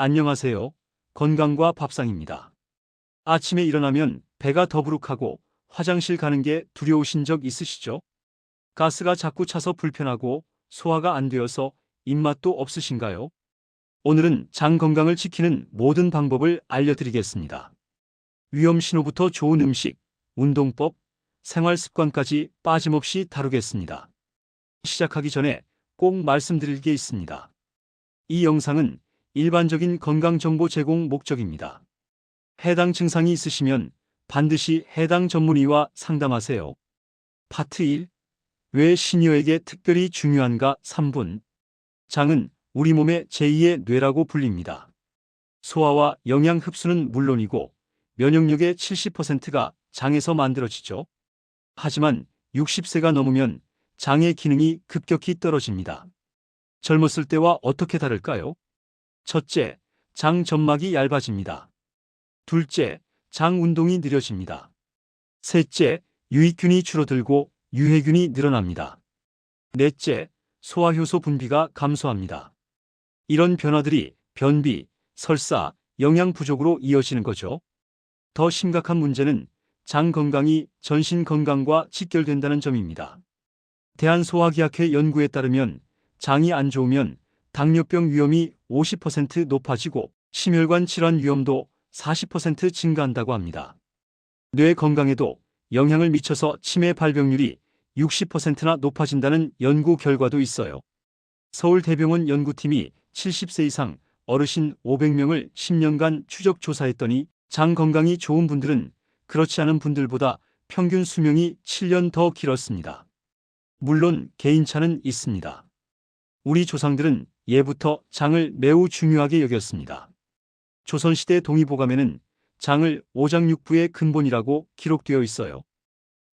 안녕하세요. 건강과 밥상입니다. 아침에 일어나면 배가 더부룩하고 화장실 가는 게 두려우신 적 있으시죠? 가스가 자꾸 차서 불편하고 소화가 안 되어서 입맛도 없으신가요? 오늘은 장 건강을 지키는 모든 방법을 알려드리겠습니다. 위험 신호부터 좋은 음식, 운동법, 생활 습관까지 빠짐없이 다루겠습니다. 시작하기 전에 꼭 말씀드릴 게 있습니다. 이 영상은 일반적인 건강 정보 제공 목적입니다. 해당 증상이 있으시면 반드시 해당 전문의와 상담하세요. 파트 1. 왜 시니어에게 특별히 중요한가 3분. 장은 우리 몸의 제2의 뇌라고 불립니다. 소화와 영양 흡수는 물론이고 면역력의 70%가 장에서 만들어지죠. 하지만 60세가 넘으면 장의 기능이 급격히 떨어집니다. 젊었을 때와 어떻게 다를까요? 첫째, 장 점막이 얇아집니다. 둘째, 장 운동이 느려집니다. 셋째, 유익균이 줄어들고 유해균이 늘어납니다. 넷째, 소화효소 분비가 감소합니다. 이런 변화들이 변비, 설사, 영양 부족으로 이어지는 거죠. 더 심각한 문제는 장 건강이 전신 건강과 직결된다는 점입니다. 대한소화기학회 연구에 따르면 장이 안 좋으면 당뇨병 위험이 50% 높아지고 심혈관 질환 위험도 40% 증가한다고 합니다. 뇌 건강에도 영향을 미쳐서 치매 발병률이 60%나 높아진다는 연구 결과도 있어요. 서울대병원 연구팀이 70세 이상 어르신 500명을 10년간 추적 조사했더니 장 건강이 좋은 분들은 그렇지 않은 분들보다 평균 수명이 7년 더 길었습니다. 물론 개인차는 있습니다. 우리 조상들은 예부터 장을 매우 중요하게 여겼습니다. 조선시대 동의보감에는 장을 오장육부의 근본이라고 기록되어 있어요.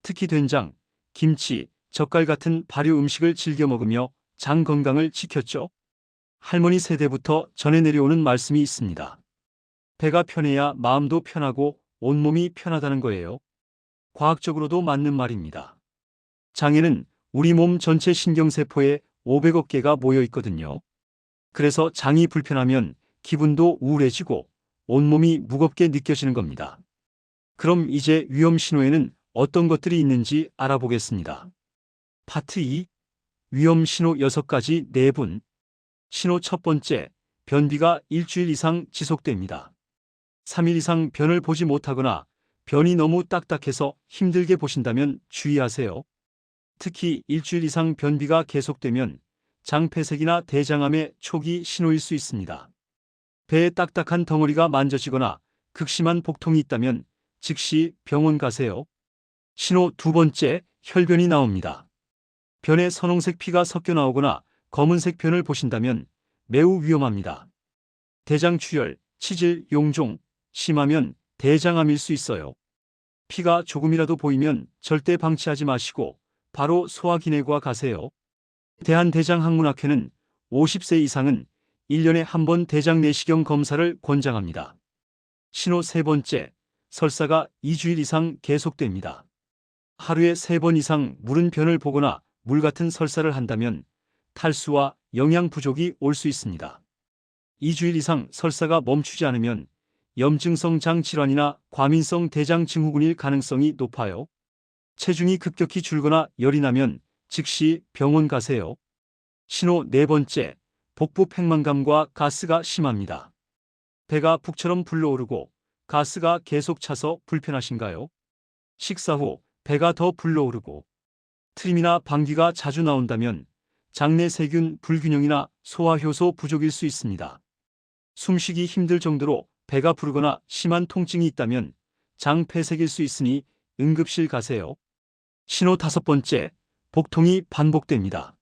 특히 된장, 김치, 젓갈 같은 발효 음식을 즐겨 먹으며 장 건강을 지켰죠. 할머니 세대부터 전해 내려오는 말씀이 있습니다. 배가 편해야 마음도 편하고 온몸이 편하다는 거예요. 과학적으로도 맞는 말입니다. 장에는 우리 몸 전체 신경세포에 500억 개가 모여 있거든요. 그래서 장이 불편하면 기분도 우울해지고 온몸이 무겁게 느껴지는 겁니다. 그럼 이제 위험 신호에는 어떤 것들이 있는지 알아보겠습니다. 파트 2. 위험 신호 6가지 4분. 신호 첫 번째, 변비가 일주일 이상 지속됩니다. 3일 이상 변을 보지 못하거나 변이 너무 딱딱해서 힘들게 보신다면 주의하세요. 특히 일주일 이상 변비가 계속되면 장폐색이나 대장암의 초기 신호일 수 있습니다. 배에 딱딱한 덩어리가 만져지거나 극심한 복통이 있다면 즉시 병원 가세요. 신호 두 번째, 혈변이 나옵니다. 변에 선홍색 피가 섞여 나오거나 검은색 변을 보신다면 매우 위험합니다. 대장 출혈, 치질, 용종, 심하면 대장암일 수 있어요. 피가 조금이라도 보이면 절대 방치하지 마시고 바로 소화기내과 가세요. 대한대장학문학회는 50세 이상은 1년에 한 번 대장 내시경 검사를 권장합니다. 신호 세 번째, 설사가 2주일 이상 계속됩니다. 하루에 3번 이상 무른 변을 보거나 물 같은 설사를 한다면 탈수와 영양 부족이 올 수 있습니다. 2주일 이상 설사가 멈추지 않으면 염증성 장 질환이나 과민성 대장 증후군일 가능성이 높아요. 체중이 급격히 줄거나 열이 나면 즉시 병원 가세요. 신호 네 번째, 복부 팽만감과 가스가 심합니다. 배가 북처럼 불러오르고 가스가 계속 차서 불편하신가요? 식사 후 배가 더 불러오르고 트림이나 방귀가 자주 나온다면 장내 세균 불균형이나 소화효소 부족일 수 있습니다. 숨쉬기 힘들 정도로 배가 부르거나 심한 통증이 있다면 장 폐색일 수 있으니 응급실 가세요. 신호 다섯 번째, 복통이 반복됩니다.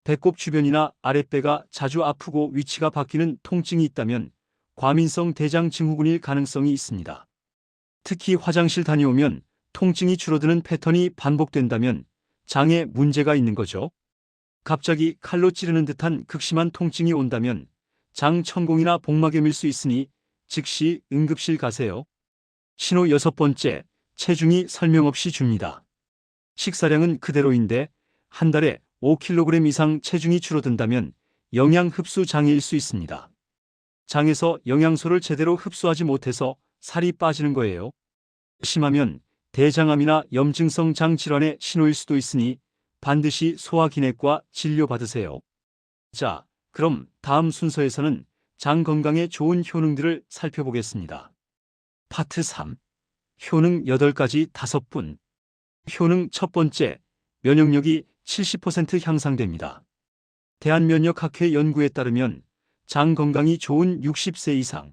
배꼽 주변이나 아랫배가 자주 아프고 위치가 바뀌는 통증이 있다면 과민성 대장 증후군일 가능성이 있습니다. 특히 화장실 다녀오면 통증이 줄어드는 패턴이 반복된다면 장에 문제가 있는 거죠. 갑자기 칼로 찌르는 듯한 극심한 통증이 온다면 장 천공이나 복막염일 수 있으니 즉시 응급실 가세요. 신호 여섯 번째, 체중이 설명 없이 줍니다. 식사량은 그대로인데 한 달에 5kg 이상 체중이 줄어든다면 영양 흡수 장애일 수 있습니다. 장에서 영양소를 제대로 흡수하지 못해서 살이 빠지는 거예요. 심하면 대장암이나 염증성 장 질환의 신호일 수도 있으니 반드시 소화기내과 진료받으세요. 자, 그럼 다음 순서에서는 장 건강에 좋은 효능들을 살펴보겠습니다. 파트 3. 효능 8가지 5분. 효능 첫 번째, 면역력이 70% 향상됩니다. 대한면역학회 연구에 따르면 장 건강이 좋은 60세 이상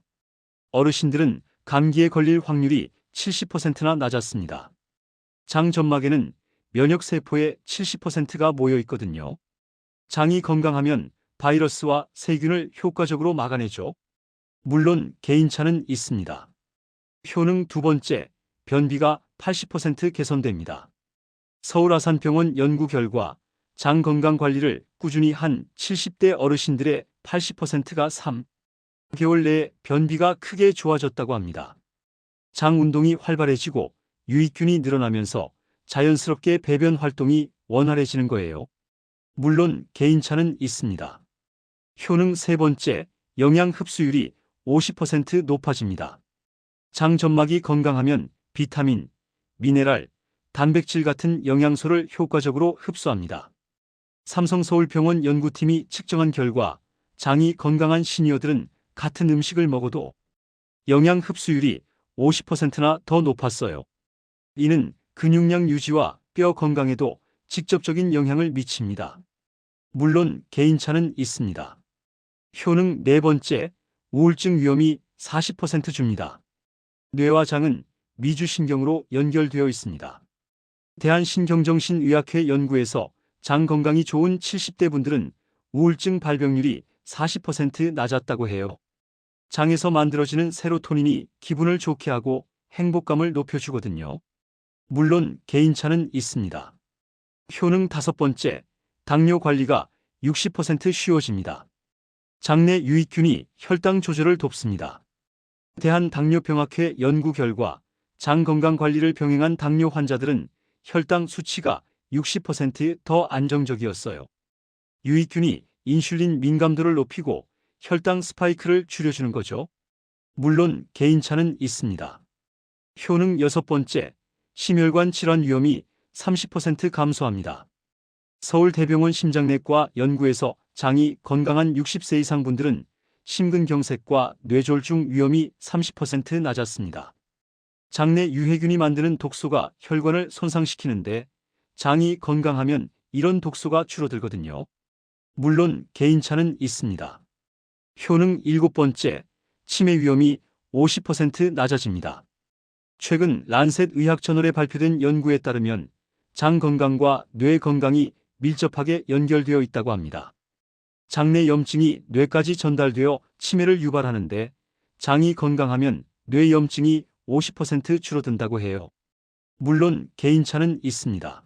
어르신들은 감기에 걸릴 확률이 70%나 낮았습니다. 장 점막에는 면역세포의 70%가 모여 있거든요. 장이 건강하면 바이러스와 세균을 효과적으로 막아내죠. 물론 개인차는 있습니다. 효능 두 번째, 변비가 80% 개선됩니다. 서울아산병원 연구 결과 장 건강 관리를 꾸준히 한 70대 어르신들의 80%가 3개월 내에 변비가 크게 좋아졌다고 합니다. 장 운동이 활발해지고 유익균이 늘어나면서 자연스럽게 배변 활동이 원활해지는 거예요. 물론 개인차는 있습니다. 효능 세 번째, 영양 흡수율이 50% 높아집니다. 장 점막이 건강하면 비타민, 미네랄, 단백질 같은 영양소를 효과적으로 흡수합니다. 삼성서울병원 연구팀이 측정한 결과 장이 건강한 시니어들은 같은 음식을 먹어도 영양 흡수율이 50%나 더 높았어요. 이는 근육량 유지와 뼈 건강에도 직접적인 영향을 미칩니다. 물론 개인차는 있습니다. 효능 네 번째, 우울증 위험이 40% 줍니다. 뇌와 장은 미주신경으로 연결되어 있습니다. 대한신경정신의학회 연구에서 장 건강이 좋은 70대 분들은 우울증 발병률이 40% 낮았다고 해요. 장에서 만들어지는 세로토닌이 기분을 좋게 하고 행복감을 높여주거든요. 물론 개인차는 있습니다. 효능 다섯 번째, 당뇨 관리가 60% 쉬워집니다. 장내 유익균이 혈당 조절을 돕습니다. 대한당뇨병학회 연구 결과 장 건강 관리를 병행한 당뇨 환자들은 혈당 수치가 60% 더 안정적이었어요. 유익균이 인슐린 민감도를 높이고 혈당 스파이크를 줄여주는 거죠. 물론 개인차는 있습니다. 효능 여섯 번째, 심혈관 질환 위험이 30% 감소합니다. 서울대병원 심장내과 연구에서 장이 건강한 60세 이상 분들은 심근경색과 뇌졸중 위험이 30% 낮았습니다. 장내 유해균이 만드는 독소가 혈관을 손상시키는데 장이 건강하면 이런 독소가 줄어들거든요. 물론 개인차는 있습니다. 효능 일곱 번째, 치매 위험이 50% 낮아집니다. 최근 란셋 의학저널에 발표된 연구에 따르면 장 건강과 뇌 건강이 밀접하게 연결되어 있다고 합니다. 장내 염증이 뇌까지 전달되어 치매를 유발하는데 장이 건강하면 뇌 염증이 50% 줄어든다고 해요. 물론 개인차는 있습니다.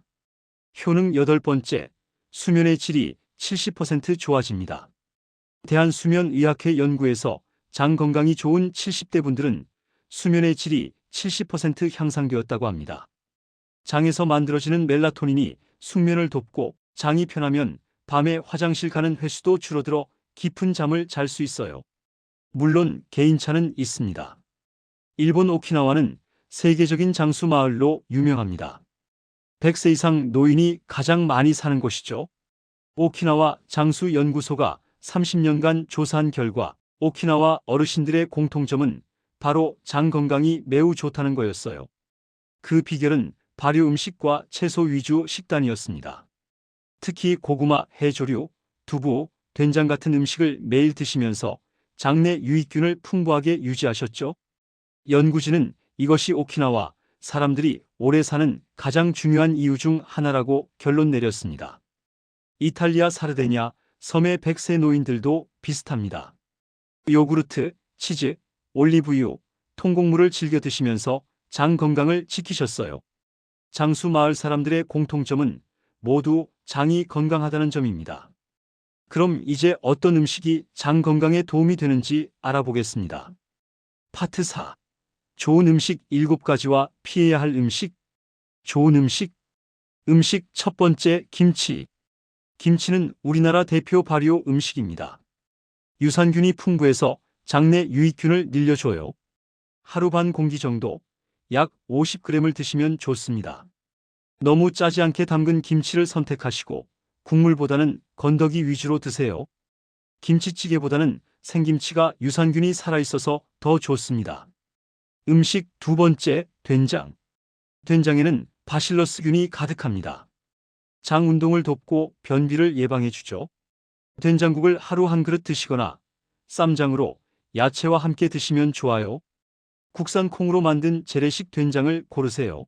효능 여덟 번째, 수면의 질이 70% 좋아집니다. 대한수면의학회 연구에서 장 건강이 좋은 70대 분들은 수면의 질이 70% 향상되었다고 합니다. 장에서 만들어지는 멜라토닌이 숙면을 돕고 장이 편하면 밤에 화장실 가는 횟수도 줄어들어 깊은 잠을 잘 수 있어요. 물론 개인차는 있습니다. 일본 오키나와는 세계적인 장수 마을로 유명합니다. 100세 이상 노인이 가장 많이 사는 곳이죠. 오키나와 장수 연구소가 30년간 조사한 결과 오키나와 어르신들의 공통점은 바로 장 건강이 매우 좋다는 거였어요. 그 비결은 발효 음식과 채소 위주 식단이었습니다. 특히 고구마, 해조류, 두부, 된장 같은 음식을 매일 드시면서 장내 유익균을 풍부하게 유지하셨죠. 연구진은 이것이 오키나와 사람들이 오래 사는 가장 중요한 이유 중 하나라고 결론 내렸습니다. 이탈리아 사르데냐 섬의 100세 노인들도 비슷합니다. 요구르트, 치즈, 올리브유, 통곡물을 즐겨 드시면서 장 건강을 지키셨어요. 장수 마을 사람들의 공통점은 모두 장이 건강하다는 점입니다. 그럼 이제 어떤 음식이 장 건강에 도움이 되는지 알아보겠습니다. 파트 4. 좋은 음식 7가지와 피해야 할 음식. 좋은 음식. 음식 첫 번째, 김치. 김치는 우리나라 대표 발효 음식입니다. 유산균이 풍부해서 장내 유익균을 늘려줘요. 하루 반 공기 정도, 약 50g을 드시면 좋습니다. 너무 짜지 않게 담근 김치를 선택하시고 국물보다는 건더기 위주로 드세요. 김치찌개보다는 생김치가 유산균이 살아있어서 더 좋습니다. 음식 두 번째, 된장. 된장에는 바실러스균이 가득합니다. 장 운동을 돕고 변비를 예방해주죠. 된장국을 하루 한 그릇 드시거나 쌈장으로 야채와 함께 드시면 좋아요. 국산 콩으로 만든 재래식 된장을 고르세요.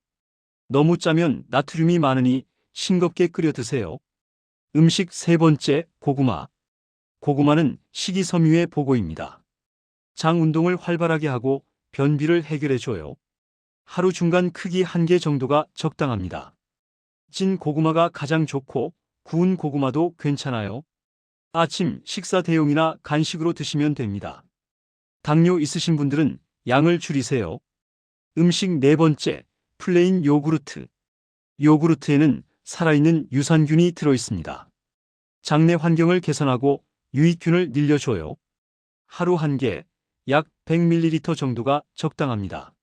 너무 짜면 나트륨이 많으니 싱겁게 끓여 드세요. 음식 세 번째, 고구마. 고구마는 식이섬유의 보고입니다. 장 운동을 활발하게 하고 변비를 해결해줘요. 하루 중간 크기 1개 정도가 적당합니다. 찐 고구마가 가장 좋고 구운 고구마도 괜찮아요. 아침 식사 대용이나 간식으로 드시면 됩니다. 당뇨 있으신 분들은 양을 줄이세요. 음식 네 번째, 플레인 요구르트. 요구르트에는 살아있는 유산균이 들어있습니다. 장내 환경을 개선하고 유익균을 늘려줘요. 하루 한 개, 약 100ml 정도가 적당합니다.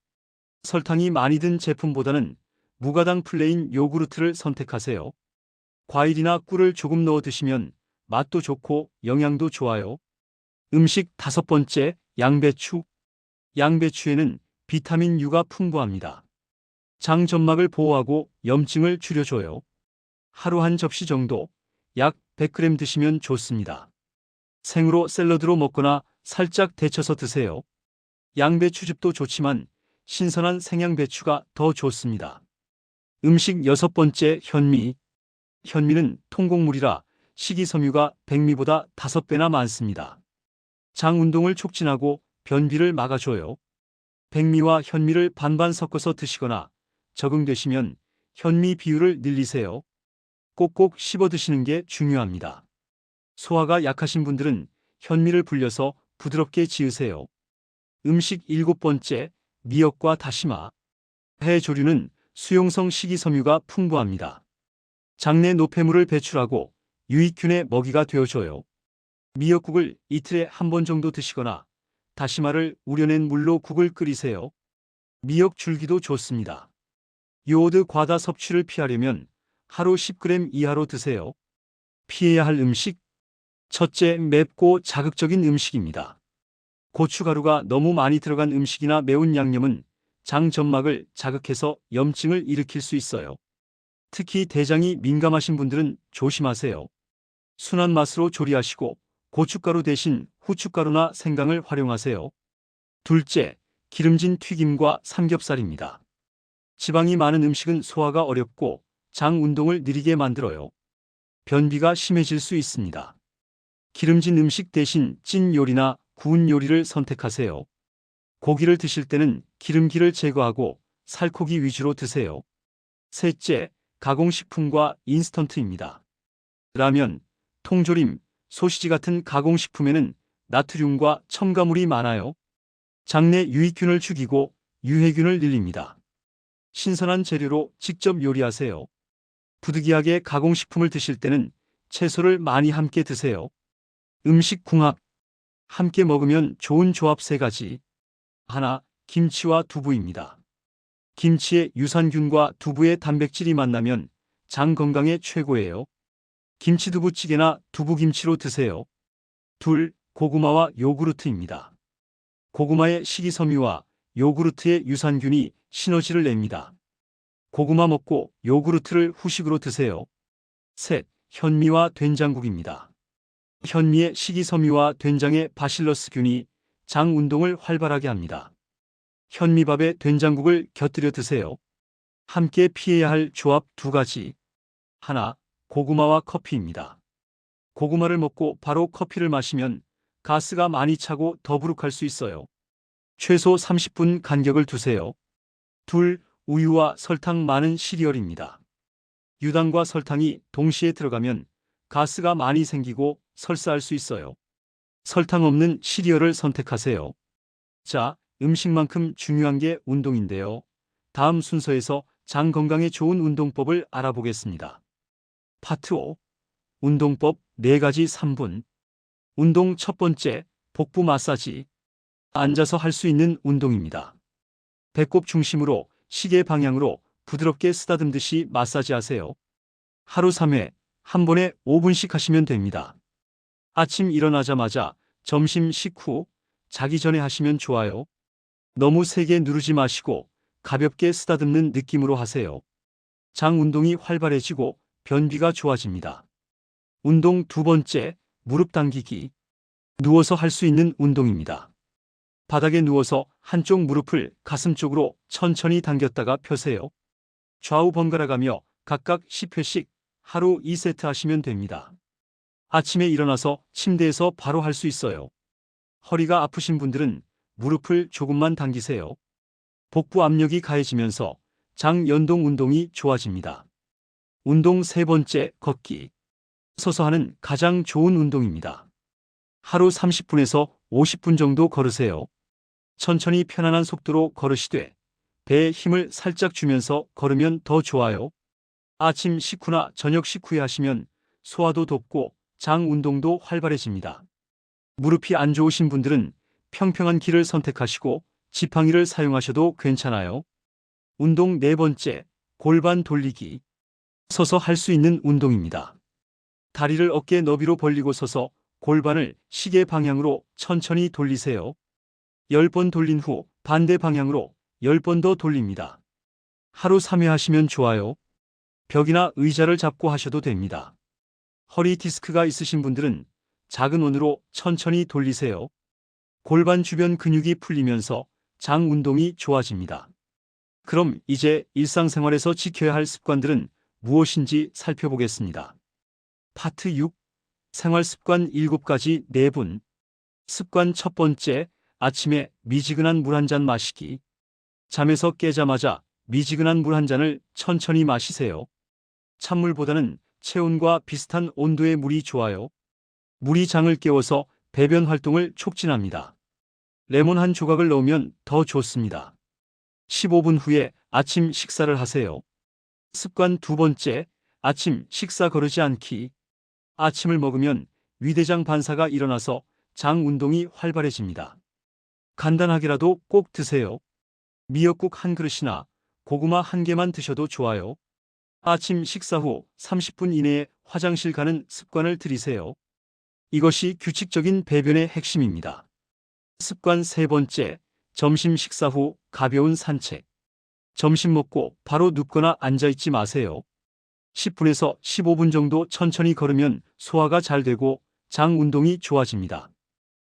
설탕이 많이 든 제품보다는 무가당 플레인 요구르트를 선택하세요. 과일이나 꿀을 조금 넣어 드시면 맛도 좋고 영양도 좋아요. 음식 다섯 번째, 양배추. 양배추에는 비타민 U가 풍부합니다. 장 점막을 보호하고 염증을 줄여줘요. 하루 한 접시 정도, 약 100g 드시면 좋습니다. 생으로 샐러드로 먹거나 살짝 데쳐서 드세요. 양배추즙도 좋지만 신선한 생양배추가 더 좋습니다. 음식 여섯 번째, 현미. 현미는 통곡물이라 식이섬유가 백미보다 5배나 많습니다. 장 운동을 촉진하고 변비를 막아줘요. 백미와 현미를 반반 섞어서 드시거나 적응되시면 현미 비율을 늘리세요. 꼭꼭 씹어 드시는 게 중요합니다. 소화가 약하신 분들은 현미를 불려서 부드럽게 지으세요. 음식 일곱 번째, 미역과 다시마. 해조류는 수용성 식이섬유가 풍부합니다. 장내 노폐물을 배출하고 유익균의 먹이가 되어줘요. 미역국을 이틀에 한 번 정도 드시거나 다시마를 우려낸 물로 국을 끓이세요. 미역 줄기도 좋습니다. 요오드 과다 섭취를 피하려면 하루 10g 이하로 드세요. 피해야 할 음식. 첫째, 맵고 자극적인 음식입니다. 고춧가루가 너무 많이 들어간 음식이나 매운 양념은 장 점막을 자극해서 염증을 일으킬 수 있어요. 특히 대장이 민감하신 분들은 조심하세요. 순한 맛으로 조리하시고 고춧가루 대신 후춧가루나 생강을 활용하세요. 둘째, 기름진 튀김과 삼겹살입니다. 지방이 많은 음식은 소화가 어렵고 장 운동을 느리게 만들어요. 변비가 심해질 수 있습니다. 기름진 음식 대신 찐 요리나 구운 요리를 선택하세요. 고기를 드실 때는 기름기를 제거하고 살코기 위주로 드세요. 셋째, 가공식품과 인스턴트입니다. 라면, 통조림, 소시지 같은 가공식품에는 나트륨과 첨가물이 많아요. 장내 유익균을 죽이고 유해균을 늘립니다. 신선한 재료로 직접 요리하세요. 부득이하게 가공식품을 드실 때는 채소를 많이 함께 드세요. 음식 궁합. 함께 먹으면 좋은 조합 세 가지. 하나, 김치와 두부입니다. 김치의 유산균과 두부의 단백질이 만나면 장 건강에 최고예요. 김치두부찌개나 두부김치로 드세요. 둘, 고구마와 요구르트입니다. 고구마의 식이섬유와 요구르트의 유산균이 시너지를 냅니다. 고구마 먹고 요구르트를 후식으로 드세요. 셋, 현미와 된장국입니다. 현미의 식이섬유와 된장의 바실러스균이 장 운동을 활발하게 합니다. 현미밥에 된장국을 곁들여 드세요. 함께 피해야 할 조합 두 가지. 하나, 고구마와 커피입니다. 고구마를 먹고 바로 커피를 마시면 가스가 많이 차고 더부룩할 수 있어요. 최소 30분 간격을 두세요. 둘, 우유와 설탕 많은 시리얼입니다. 유당과 설탕이 동시에 들어가면 가스가 많이 생기고 설사할 수 있어요. 설탕 없는 시리얼을 선택하세요. 자, 음식만큼 중요한 게 운동인데요. 다음 순서에서 장 건강에 좋은 운동법을 알아보겠습니다. 파트 5. 운동법 4가지 3분. 운동 첫 번째, 복부 마사지. 앉아서 할 수 있는 운동입니다. 배꼽 중심으로 시계 방향으로 부드럽게 쓰다듬듯이 마사지하세요. 하루 3회, 한 번에 5분씩 하시면 됩니다. 아침 일어나자마자, 점심 식후, 자기 전에 하시면 좋아요. 너무 세게 누르지 마시고 가볍게 쓰다듬는 느낌으로 하세요. 장 운동이 활발해지고 변비가 좋아집니다. 운동 두 번째, 무릎 당기기. 누워서 할 수 있는 운동입니다. 바닥에 누워서 한쪽 무릎을 가슴 쪽으로 천천히 당겼다가 펴세요. 좌우 번갈아가며 각각 10회씩 하루 2세트 하시면 됩니다. 아침에 일어나서 침대에서 바로 할 수 있어요. 허리가 아프신 분들은 무릎을 조금만 당기세요. 복부 압력이 가해지면서 장 연동 운동이 좋아집니다. 운동 세 번째, 걷기. 서서 하는 가장 좋은 운동입니다. 하루 30분에서 50분 정도 걸으세요. 천천히 편안한 속도로 걸으시되 배에 힘을 살짝 주면서 걸으면 더 좋아요. 아침 식후나 저녁 식후에 하시면 소화도 돕고 장 운동도 활발해집니다. 무릎이 안 좋으신 분들은 평평한 길을 선택하시고 지팡이를 사용하셔도 괜찮아요. 운동 네 번째, 골반 돌리기. 서서 할 수 있는 운동입니다. 다리를 어깨 너비로 벌리고 서서 골반을 시계 방향으로 천천히 돌리세요. 10번 돌린 후 반대 방향으로 10번 더 돌립니다. 하루 3회 하시면 좋아요. 벽이나 의자를 잡고 하셔도 됩니다. 허리 디스크가 있으신 분들은 작은 원으로 천천히 돌리세요. 골반 주변 근육이 풀리면서 장 운동이 좋아집니다. 그럼 이제 일상생활에서 지켜야 할 습관들은 무엇인지 살펴보겠습니다. 파트 6. 생활습관 7가지 4분. 습관 첫 번째, 아침에 미지근한 물 한 잔 마시기. 잠에서 깨자마자 미지근한 물 한 잔을 천천히 마시세요. 찬물보다는 체온과 비슷한 온도의 물이 좋아요. 물이 장을 깨워서 배변 활동을 촉진합니다. 레몬 한 조각을 넣으면 더 좋습니다. 15분 후에 아침 식사를 하세요. 습관 두 번째, 아침 식사 거르지 않기. 아침을 먹으면 위대장 반사가 일어나서 장 운동이 활발해집니다. 간단하게라도 꼭 드세요. 미역국 한 그릇이나 고구마 한 개만 드셔도 좋아요. 아침 식사 후 30분 이내에 화장실 가는 습관을 들이세요. 이것이 규칙적인 배변의 핵심입니다. 습관 세 번째, 점심 식사 후 가벼운 산책. 점심 먹고 바로 눕거나 앉아있지 마세요. 10분에서 15분 정도 천천히 걸으면 소화가 잘 되고 장 운동이 좋아집니다.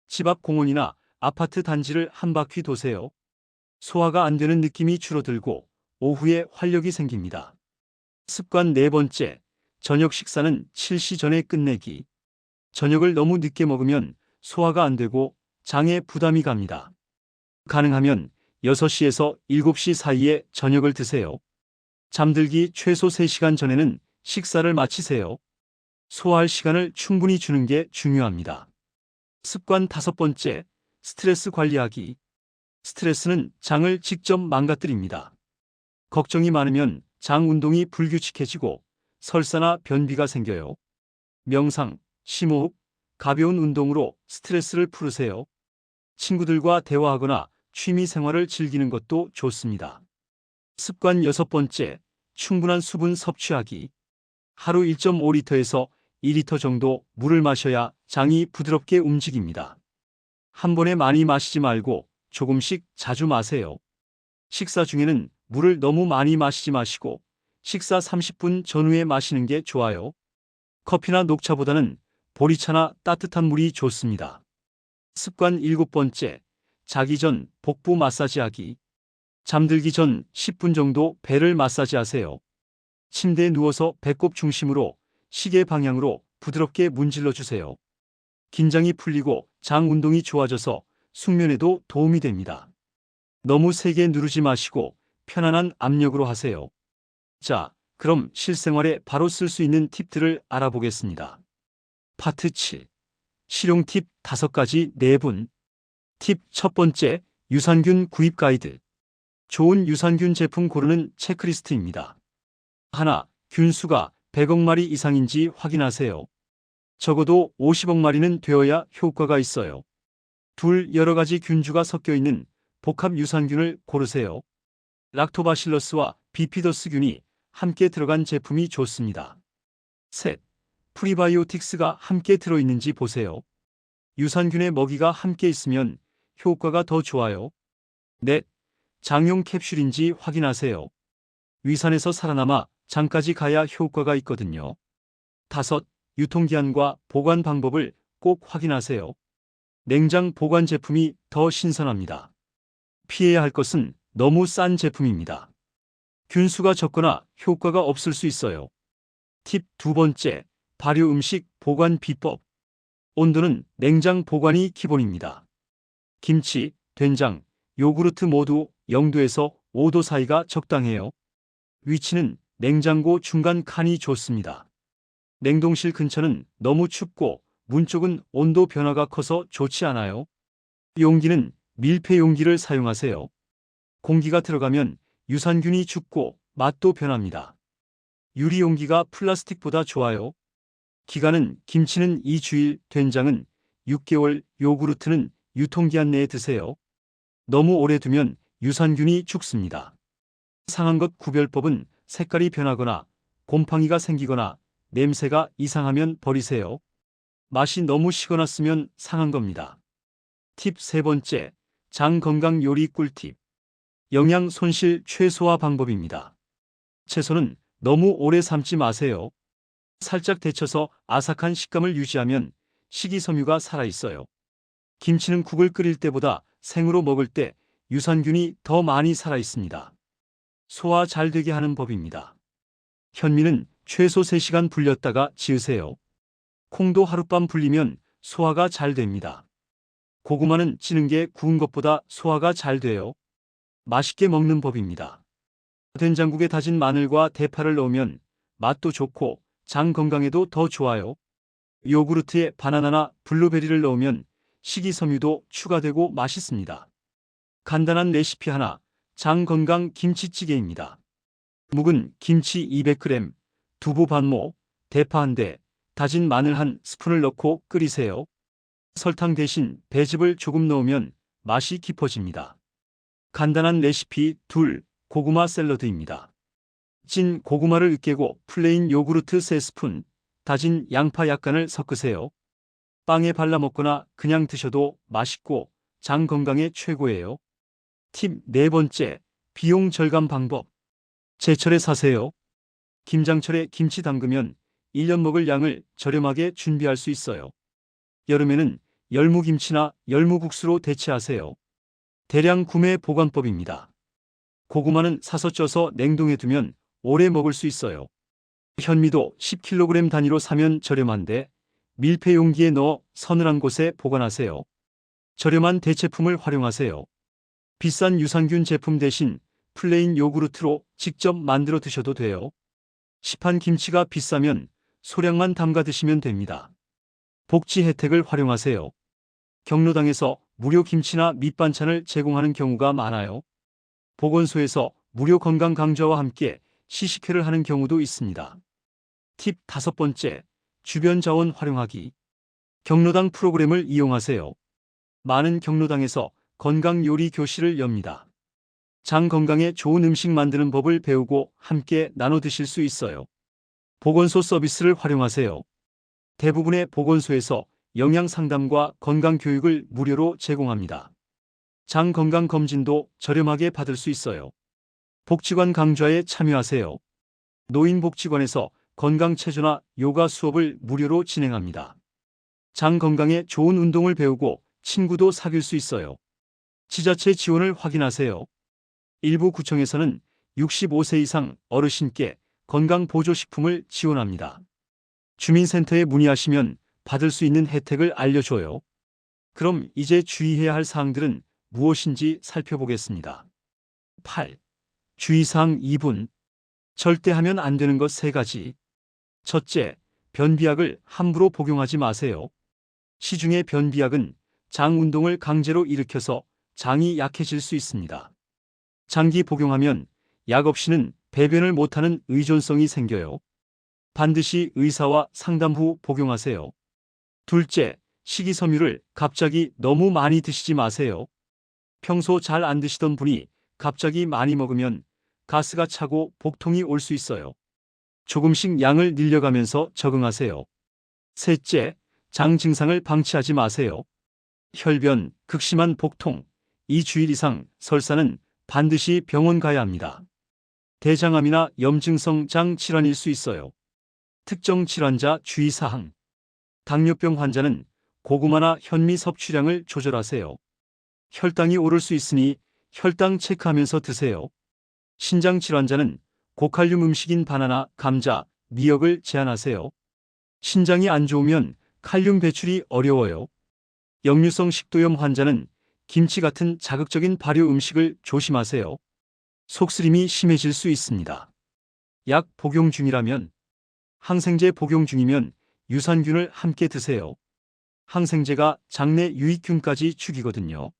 집 앞 공원이나 아파트 단지를 한 바퀴 도세요. 소화가 안 되는 느낌이 줄어들고 오후에 활력이 생깁니다. 습관 네 번째, 저녁 식사는 7시 전에 끝내기. 저녁을 너무 늦게 먹으면 소화가 안 되고 장에 부담이 갑니다. 가능하면 6시에서 7시 사이에 저녁을 드세요. 잠들기 최소 3시간 전에는 식사를 마치세요. 소화할 시간을 충분히 주는 게 중요합니다. 습관 다섯 번째, 스트레스 관리하기. 스트레스는 장을 직접 망가뜨립니다. 걱정이 많으면 장 운동이 불규칙해지고 설사나 변비가 생겨요. 명상, 심호흡, 가벼운 운동으로 스트레스를 풀으세요. 친구들과 대화하거나 취미 생활을 즐기는 것도 좋습니다. 습관 여섯 번째, 충분한 수분 섭취하기. 하루 1.5리터에서 2리터 정도 물을 마셔야 장이 부드럽게 움직입니다. 한 번에 많이 마시지 말고 조금씩 자주 마세요. 식사 중에는 물을 너무 많이 마시지 마시고 식사 30분 전후에 마시는 게 좋아요. 커피나 녹차보다는 보리차나 따뜻한 물이 좋습니다. 습관 일곱 번째, 자기 전 복부 마사지하기. 잠들기 전 10분 정도 배를 마사지하세요. 침대에 누워서 배꼽 중심으로 시계 방향으로 부드럽게 문질러 주세요. 긴장이 풀리고 장 운동이 좋아져서 숙면에도 도움이 됩니다. 너무 세게 누르지 마시고 편안한 압력으로 하세요. 자, 그럼 실생활에 바로 쓸 수 있는 팁들을 알아보겠습니다. 파트 7. 실용 팁 5가지 4분. 팁 첫 번째, 유산균 구입 가이드. 좋은 유산균 제품 고르는 체크리스트입니다. 하나, 균수가 100억 마리 이상인지 확인하세요. 적어도 50억 마리는 되어야 효과가 있어요. 둘, 여러 가지 균주가 섞여 있는 복합 유산균을 고르세요. 락토바실러스와 비피더스균이 함께 들어간 제품이 좋습니다. 셋, 프리바이오틱스가 함께 들어있는지 보세요. 유산균의 먹이가 함께 있으면 효과가 더 좋아요. 넷, 장용 캡슐인지 확인하세요. 위산에서 살아남아 장까지 가야 효과가 있거든요. 다섯, 유통기한과 보관 방법을 꼭 확인하세요. 냉장 보관 제품이 더 신선합니다. 피해야 할 것은 너무 싼 제품입니다. 균수가 적거나 효과가 없을 수 있어요. 팁 두 번째, 발효 음식 보관 비법. 온도는 냉장 보관이 기본입니다. 김치, 된장, 요구르트 모두 0도에서 5도 사이가 적당해요. 위치는 냉장고 중간 칸이 좋습니다. 냉동실 근처는 너무 춥고 문 쪽은 온도 변화가 커서 좋지 않아요. 용기는 밀폐 용기를 사용하세요. 공기가 들어가면 유산균이 죽고 맛도 변합니다. 유리 용기가 플라스틱보다 좋아요. 기간은 김치는 2주일, 된장은 6개월, 요구르트는 유통기한 내에 드세요. 너무 오래 두면 유산균이 죽습니다. 상한 것 구별법은 색깔이 변하거나 곰팡이가 생기거나 냄새가 이상하면 버리세요. 맛이 너무 식어나 쓰면 상한 겁니다. 팁 세 번째, 장 건강 요리 꿀팁. 영양 손실 최소화 방법입니다. 채소는 너무 오래 삶지 마세요. 살짝 데쳐서 아삭한 식감을 유지하면 식이섬유가 살아있어요. 김치는 국을 끓일 때보다 생으로 먹을 때 유산균이 더 많이 살아있습니다. 소화 잘 되게 하는 법입니다. 현미는 최소 3시간 불렸다가 지으세요. 콩도 하룻밤 불리면 소화가 잘 됩니다. 고구마는 찌는 게 구운 것보다 소화가 잘 돼요. 맛있게 먹는 법입니다. 된장국에 다진 마늘과 대파를 넣으면 맛도 좋고 장 건강에도 더 좋아요. 요구르트에 바나나나 블루베리를 넣으면 식이섬유도 추가되고 맛있습니다. 간단한 레시피 하나, 장 건강 김치찌개입니다. 묵은 김치 200g, 두부 반모, 대파 1대, 다진 마늘 1스푼을 넣고 끓이세요. 설탕 대신 배즙을 조금 넣으면 맛이 깊어집니다. 간단한 레시피 둘, 고구마 샐러드입니다. 찐 고구마를 으깨고 플레인 요구르트 3스푼, 다진 양파 약간을 섞으세요. 빵에 발라 먹거나 그냥 드셔도 맛있고 장 건강에 최고예요. 팁 네 번째, 비용 절감 방법. 제철에 사세요. 김장철에 김치 담그면 1년 먹을 양을 저렴하게 준비할 수 있어요. 여름에는 열무김치나 열무국수로 대체하세요. 대량 구매 보관법입니다. 고구마는 사서 쪄서 냉동해 두면 오래 먹을 수 있어요. 현미도 10kg 단위로 사면 저렴한데 밀폐 용기에 넣어 서늘한 곳에 보관하세요. 저렴한 대체품을 활용하세요. 비싼 유산균 제품 대신 플레인 요구르트로 직접 만들어 드셔도 돼요. 시판 김치가 비싸면 소량만 담가 드시면 됩니다. 복지 혜택을 활용하세요. 경로당에서 무료 김치나 밑반찬을 제공하는 경우가 많아요. 보건소에서 무료 건강 강좌와 함께 시식회를 하는 경우도 있습니다. 팁 다섯 번째, 주변 자원 활용하기. 경로당 프로그램을 이용하세요. 많은 경로당에서 건강 요리 교실을 엽니다. 장 건강에 좋은 음식 만드는 법을 배우고 함께 나눠 드실 수 있어요. 보건소 서비스를 활용하세요. 대부분의 보건소에서 영양 상담과 건강 교육을 무료로 제공합니다. 장 건강 검진도 저렴하게 받을 수 있어요. 복지관 강좌에 참여하세요. 노인복지관에서 건강체조나 요가 수업을 무료로 진행합니다. 장 건강에 좋은 운동을 배우고 친구도 사귈 수 있어요. 지자체 지원을 확인하세요. 일부 구청에서는 65세 이상 어르신께 건강보조식품을 지원합니다. 주민센터에 문의하시면 받을 수 있는 혜택을 알려줘요. 그럼 이제 주의해야 할 사항들은 무엇인지 살펴보겠습니다. 8. 주의사항 2분. 절대 하면 안 되는 것 3가지. 첫째, 변비약을 함부로 복용하지 마세요. 시중의 변비약은 장 운동을 강제로 일으켜서 장이 약해질 수 있습니다. 장기 복용하면 약 없이는 배변을 못하는 의존성이 생겨요. 반드시 의사와 상담 후 복용하세요. 둘째, 식이섬유를 갑자기 너무 많이 드시지 마세요. 평소 잘 안 드시던 분이 갑자기 많이 먹으면 가스가 차고 복통이 올 수 있어요. 조금씩 양을 늘려가면서 적응하세요. 셋째, 장 증상을 방치하지 마세요. 혈변, 극심한 복통, 2주일 이상, 설사는 반드시 병원 가야 합니다. 대장암이나 염증성 장 질환일 수 있어요. 특정 질환자 주의사항. 당뇨병 환자는 고구마나 현미 섭취량을 조절하세요. 혈당이 오를 수 있으니 혈당 체크하면서 드세요. 신장 질환자는 고칼륨 음식인 바나나, 감자, 미역을 제한하세요. 신장이 안 좋으면 칼륨 배출이 어려워요. 역류성 식도염 환자는 김치 같은 자극적인 발효 음식을 조심하세요. 속쓰림이 심해질 수 있습니다. 약 복용 중이라면, 항생제 복용 중이면 유산균을 함께 드세요. 항생제가 장내 유익균까지 죽이거든요.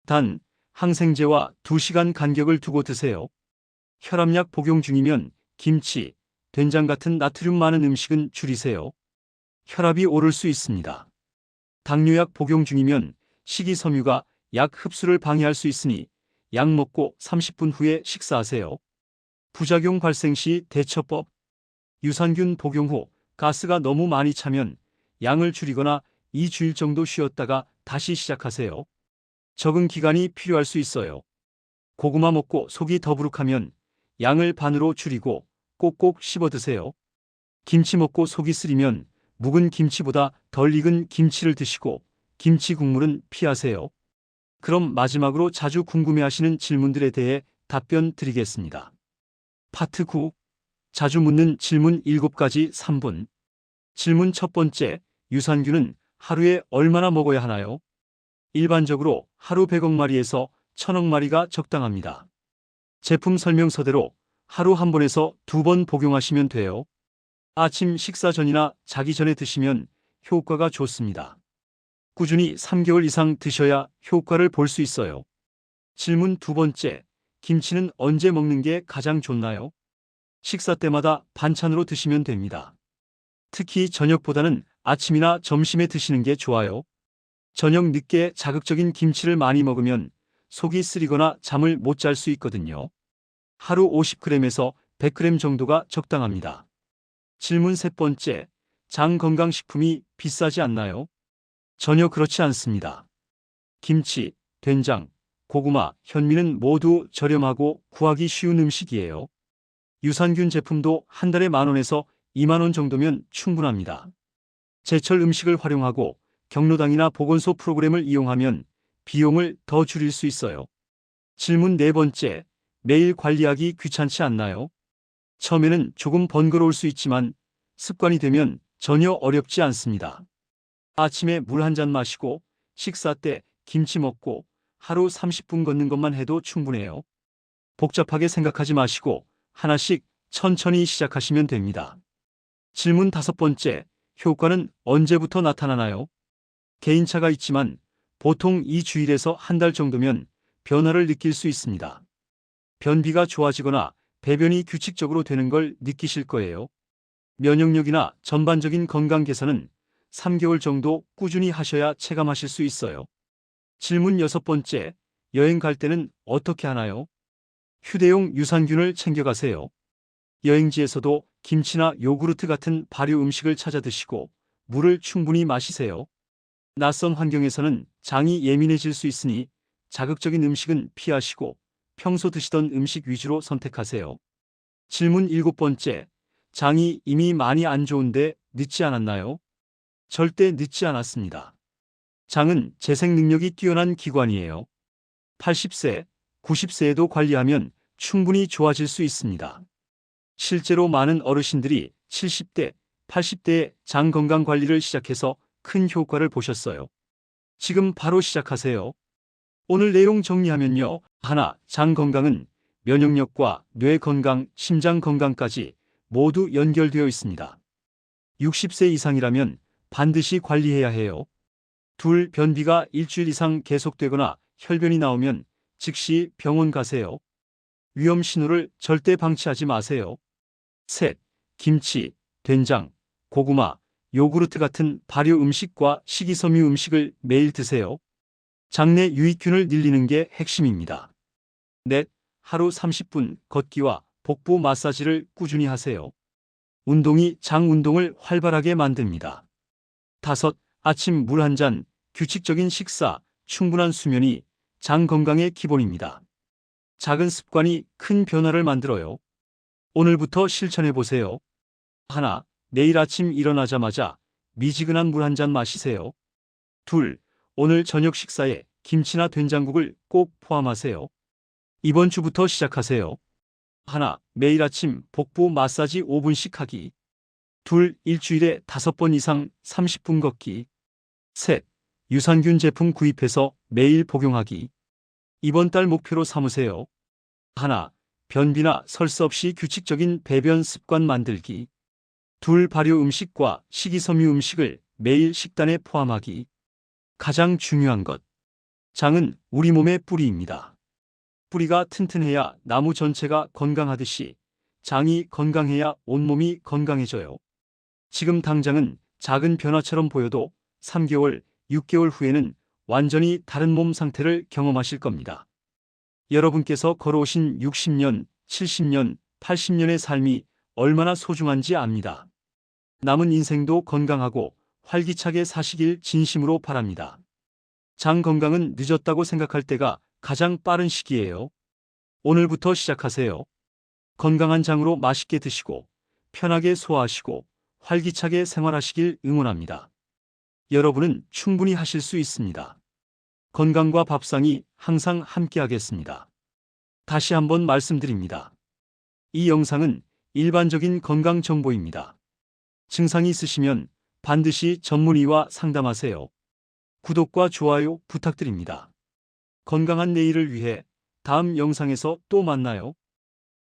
단, 항생제와 2시간 간격을 두고 드세요. 혈압약 복용 중이면 김치, 된장 같은 나트륨 많은 음식은 줄이세요. 혈압이 오를 수 있습니다. 당뇨약 복용 중이면 식이섬유가 약 흡수를 방해할 수 있으니 약 먹고 30분 후에 식사하세요. 부작용 발생 시 대처법. 유산균 복용 후 가스가 너무 많이 차면 양을 줄이거나 2주일 정도 쉬었다가 다시 시작하세요. 적응 기간이 필요할 수 있어요. 고구마 먹고 속이 더부룩하면 양을 반으로 줄이고 꼭꼭 씹어 드세요. 김치 먹고 속이 쓰리면 묵은 김치보다 덜 익은 김치를 드시고 김치 국물은 피하세요. 그럼 마지막으로 자주 궁금해하시는 질문들에 대해 답변 드리겠습니다. 파트 9. 자주 묻는 질문 7가지 3분. 질문 첫 번째, 유산균은 하루에 얼마나 먹어야 하나요? 일반적으로 하루 100억 마리에서 1000억 마리가 적당합니다. 제품 설명서대로 하루 한 번에서 2번 복용하시면 돼요. 아침 식사 전이나 자기 전에 드시면 효과가 좋습니다. 꾸준히 3개월 이상 드셔야 효과를 볼 수 있어요. 질문 두 번째, 김치는 언제 먹는 게 가장 좋나요? 식사 때마다 반찬으로 드시면 됩니다. 특히 저녁보다는 아침이나 점심에 드시는 게 좋아요. 저녁 늦게 자극적인 김치를 많이 먹으면 속이 쓰리거나 잠을 못 잘 수 있거든요. 하루 50g에서 100g 정도가 적당합니다. 질문 세 번째, 장 건강식품이 비싸지 않나요? 전혀 그렇지 않습니다. 김치, 된장, 고구마, 현미는 모두 저렴하고 구하기 쉬운 음식이에요. 유산균 제품도 한 달에 10,000원에서 20,000원 정도면 충분합니다. 제철 음식을 활용하고 경로당이나 보건소 프로그램을 이용하면 비용을 더 줄일 수 있어요. 질문 네 번째, 매일 관리하기 귀찮지 않나요? 처음에는 조금 번거로울 수 있지만 습관이 되면 전혀 어렵지 않습니다. 아침에 물 한 잔 마시고 식사 때 김치 먹고 하루 30분 걷는 것만 해도 충분해요. 복잡하게 생각하지 마시고 하나씩 천천히 시작하시면 됩니다. 질문 다섯 번째, 효과는 언제부터 나타나나요? 개인차가 있지만 보통 2주일에서 한 달 정도면 변화를 느낄 수 있습니다. 변비가 좋아지거나 배변이 규칙적으로 되는 걸 느끼실 거예요. 면역력이나 전반적인 건강 개선은 3개월 정도 꾸준히 하셔야 체감하실 수 있어요. 질문 여섯 번째, 여행 갈 때는 어떻게 하나요? 휴대용 유산균을 챙겨가세요. 여행지에서도 김치나 요구르트 같은 발효 음식을 찾아 드시고 물을 충분히 마시세요. 낯선 환경에서는 장이 예민해질 수 있으니 자극적인 음식은 피하시고 평소 드시던 음식 위주로 선택하세요. 질문 일곱 번째, 장이 이미 많이 안 좋은데 늦지 않았나요? 절대 늦지 않았습니다. 장은 재생 능력이 뛰어난 기관이에요. 80세, 90세에도 관리하면 충분히 좋아질 수 있습니다. 실제로 많은 어르신들이 70대, 80대에 장 건강 관리를 시작해서 큰 효과를 보셨어요. 지금 바로 시작하세요. 오늘 내용 정리하면요. 하나, 장 건강은 면역력과 뇌 건강, 심장 건강까지 모두 연결되어 있습니다. 60세 이상이라면 반드시 관리해야 해요. 둘, 변비가 일주일 이상 계속되거나 혈변이 나오면 즉시 병원 가세요. 위험 신호를 절대 방치하지 마세요. 셋, 김치, 된장, 고구마, 요구르트 같은 발효 음식과 식이섬유 음식을 매일 드세요. 장내 유익균을 늘리는 게 핵심입니다. 넷, 하루 30분 걷기와 복부 마사지를 꾸준히 하세요. 운동이 장 운동을 활발하게 만듭니다. 다섯, 아침 물 한 잔, 규칙적인 식사, 충분한 수면이 장 건강의 기본입니다. 작은 습관이 큰 변화를 만들어요. 오늘부터 실천해 보세요. 하나, 내일 아침 일어나자마자 미지근한 물 한 잔 마시세요. 둘, 오늘 저녁 식사에 김치나 된장국을 꼭 포함하세요. 이번 주부터 시작하세요. 하나, 매일 아침 복부 마사지 5분씩 하기. 둘, 일주일에 5번 이상 30분 걷기. 셋, 유산균 제품 구입해서 매일 복용하기. 이번 달 목표로 삼으세요. 하나, 변비나 설사 없이 규칙적인 배변 습관 만들기. 둘, 발효 음식과 식이섬유 음식을 매일 식단에 포함하기. 가장 중요한 것. 장은 우리 몸의 뿌리입니다. 뿌리가 튼튼해야 나무 전체가 건강하듯이 장이 건강해야 온몸이 건강해져요. 지금 당장은 작은 변화처럼 보여도 3개월, 6개월 후에는 완전히 다른 몸 상태를 경험하실 겁니다. 여러분께서 걸어오신 60년, 70년, 80년의 삶이 얼마나 소중한지 압니다. 남은 인생도 건강하고 활기차게 사시길 진심으로 바랍니다. 장 건강은 늦었다고 생각할 때가 가장 빠른 시기예요. 오늘부터 시작하세요. 건강한 장으로 맛있게 드시고 편하게 소화하시고 활기차게 생활하시길 응원합니다. 여러분은 충분히 하실 수 있습니다. 건강과 밥상이 항상 함께하겠습니다. 다시 한번 말씀드립니다. 이 영상은 일반적인 건강 정보입니다. 증상이 있으시면 반드시 전문의와 상담하세요. 구독과 좋아요 부탁드립니다. 건강한 내일을 위해 다음 영상에서 또 만나요.